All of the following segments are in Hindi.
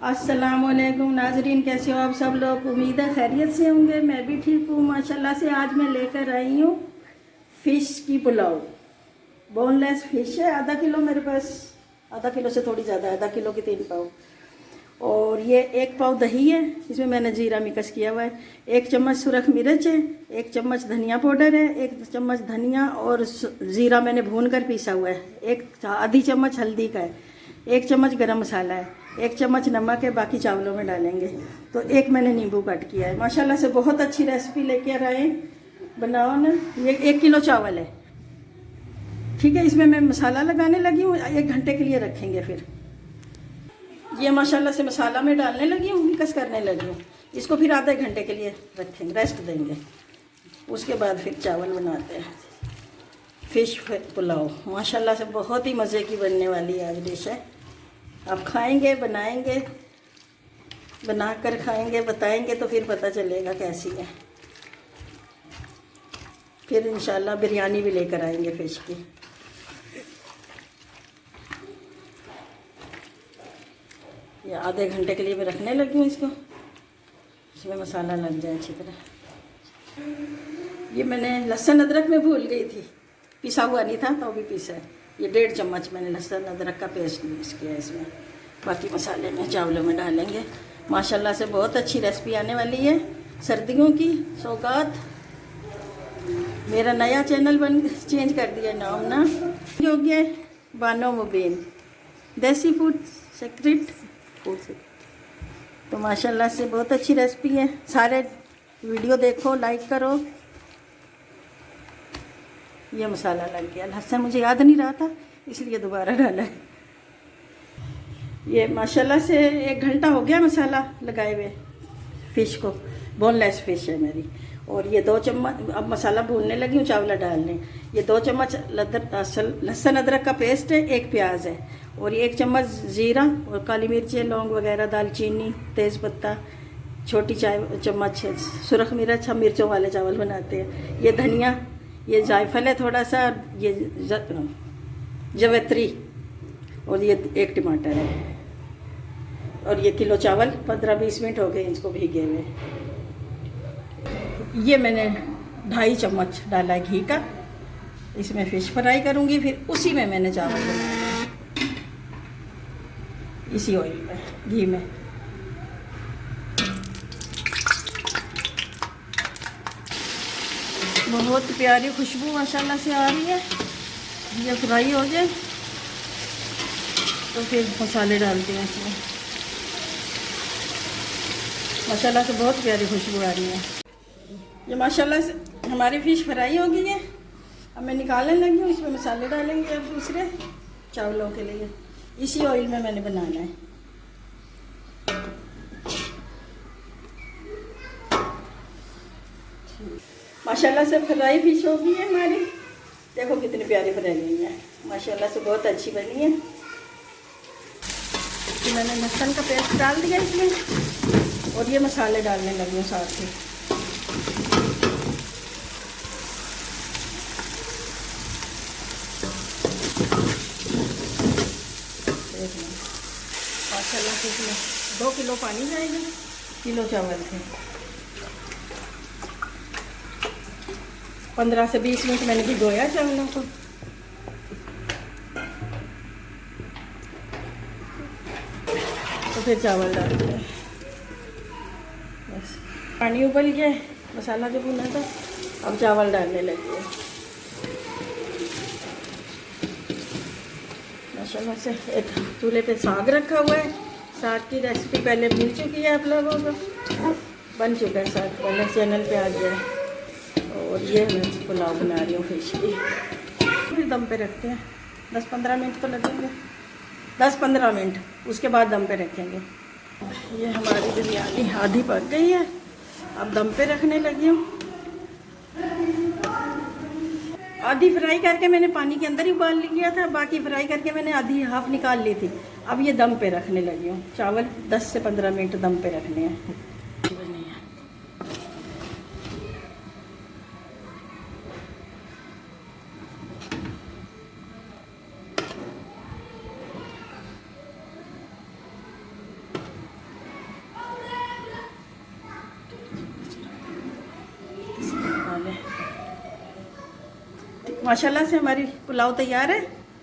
अस्सलामुअलैकुम नाजरीन, कैसे हो आप सब लोग। उम्मीद है खैरियत से होंगे। मैं भी ठीक हूँ माशाल्लाह से। आज मैं लेकर आई हूँ फ़िश की पुलाव। बोनलेस फ़िश है, आधा किलो मेरे पास, आधा किलो से थोड़ी ज़्यादा, आधा किलो की 3 पाव। और ये 1 पाव दही है, इसमें मैंने जीरा मिक्स किया हुआ है। 1 चम्मच सुरख मिर्च है, 1 चम्मच धनिया पाउडर है, 1 चम्मच धनिया और ज़ीरा मैंने भून कर पीसा हुआ है। आधी चम्मच हल्दी का है, 1 चम्मच गरम मसाला है, 1 चम्मच नमक है, बाकी चावलों में डालेंगे। तो 1 मैंने नींबू काट किया है। माशाल्लाह से बहुत अच्छी रेसिपी लेकर आए, बनाओ ना। ये 1 किलो चावल है, ठीक है। इसमें मैं मसाला लगाने लगी हूँ, 1 घंटे के लिए रखेंगे। फिर ये माशाल्लाह से मसाला में डालने लगी हूँ, मिक्स करने लगी हूँ। इसको फिर आधे घंटे के लिए रखेंगे, रेस्ट देंगे। उसके बाद फिर चावल बनाते हैं। फ़िश पुलाव माशाल्लाह से बहुत ही मज़े की बनने वाली आज डिश है। आप खाएंगे, बनाएंगे, बना कर खाएंगे, बताएंगे तो फिर पता चलेगा कैसी है। फिर इंशाल्लाह बिरयानी भी लेकर आएंगे फ़िश की। ये आधे घंटे के लिए मैं रखने लगी हूँ इसको, इसमें मसाला लग जाए अच्छी तरह। ये मैंने लहसुन अदरक में भूल गई थी, पिसा हुआ नहीं था तो भी पीसा है। ये 1.5 चम्मच मैंने लहसुन अदरक का पेस्ट मिक्स किया है इसमें। बाकी मसाले में चावलों में डालेंगे। माशाल्लाह से बहुत अच्छी रेसिपी आने वाली है, सर्दियों की सौगात। मेरा नया चैनल चेंज कर दिया नाम ना, योग्य बानो मुबीन देसी फूड सीक्रेट फूड से। तो माशाल्लाह से बहुत अच्छी रेसिपी है। सारे वीडियो देखो, लाइक करो। ये मसाला लग गया, लहसुन मुझे याद नहीं रहा था इसलिए दोबारा डाला है। ये माशाल्लाह से 1 घंटा हो गया मसाला लगाए हुए फ़िश को। बोनलेस फ़िश है मेरी। और ये 2 चम्मच अब मसाला भूनने लगी हूँ, चावल डालने। ये 2 चम्मच लहसुन अदरक का पेस्ट है, 1 प्याज है, और ये 1 चम्मच ज़ीरा और काली मिर्चें, लौंग वगैरह, दालचीनी, तेज़पत्ता, छोटी चाय चम्मच सुरख मिर्च। हम मिर्चों वाले चावल बनाते हैं। ये धनिया, ये जायफल है थोड़ा सा, ये जवैत्री, और ये 1 टमाटर है। और ये किलो चावल 15-20 मिनट हो गए इसको भीगे हुए। ये मैंने 2.5 चम्मच डाला घी का। इसमें फ़िश फ्राई करूँगी, फिर उसी में मैंने चावल बनाए हैं, इसी ऑयल में, घी में। बहुत प्यारी खुशबू माशाल्लाह से आ रही है। ये फ्राई हो जाए तो फिर मसाले डालते हैं इसमें। माशाल्लाह से बहुत प्यारी खुशबू आ रही है। ये माशाल्लाह से हमारी फ़िश फ्राई हो गई है। अब मैं निकालने लगी हूँ। इसमें मसाले डालेंगे अब दूसरे चावलों के लिए। इसी ऑयल में मैंने बनाना है। माशाल्लाह से फ्राई फ़िश हो गई है हमारी। देखो कितनी प्यारी फ्राई गई है, माशाल्लाह से बहुत अच्छी बनी है। तो मैंने लहसुन का पेस्ट डाल दिया इसमें, और ये मसाले डालने लगी हूँ साथ ही। माशाल्लाह से इसमें 2 किलो पानी जाएगा, किलो चावल थे। 15 से 20 मिनट मैंने भिगोया चावलों को। तो फिर चावल डालते हैं। बस पानी उबल गया, मसाला जो भुना था, अब चावल डालने लगे। माशाल्लाह से एक चूल्हे पे साग रखा हुआ है। साग की रेसिपी पहले मिल चुकी है आप लोगों को, बन चुका है साग, पहले चैनल पे आ गया है। और ये मैं पुलाव बना रही हूँ फ़िश की। फिर दम पे रखते हैं, 10-15 मिनट तो लगेंगे, 10-15 मिनट, उसके बाद दम पे रखेंगे। ये हमारी बिरयानी आधी पक गई है, अब दम पे रखने लगी हूँ। आधी फ्राई करके मैंने पानी के अंदर ही उबाल लिया था, बाकी फ्राई करके मैंने आधी हाफ निकाल ली थी। अब ये दम पे रखने लगी हूँ। चावल 10 से 15 मिनट दम पे रखने हैं। माशाल्लाह से हमारी पुलाव तैयार है,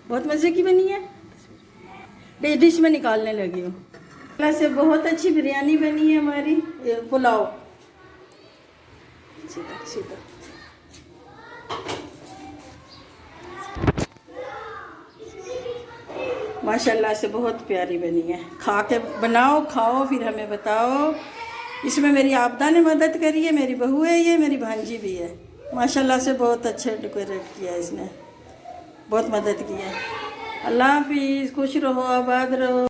बहुत मज़े की बनी है। डिश में निकालने लगी हूँ। माशाल्लाह से बहुत अच्छी बिरयानी बनी है हमारी, ये पुलाव। सीधा सीधा माशाल्लाह से बहुत प्यारी बनी है। खा के बनाओ, खाओ, फिर हमें बताओ। इसमें मेरी आपदा ने मदद करी है, मेरी बहू है, ये मेरी भांजी भी है। माशाल्लाह से बहुत अच्छे डेकोरेट किया है इसने, बहुत मदद की है। अल्लाह हाफिज़, खुश रहो, आबाद रहो।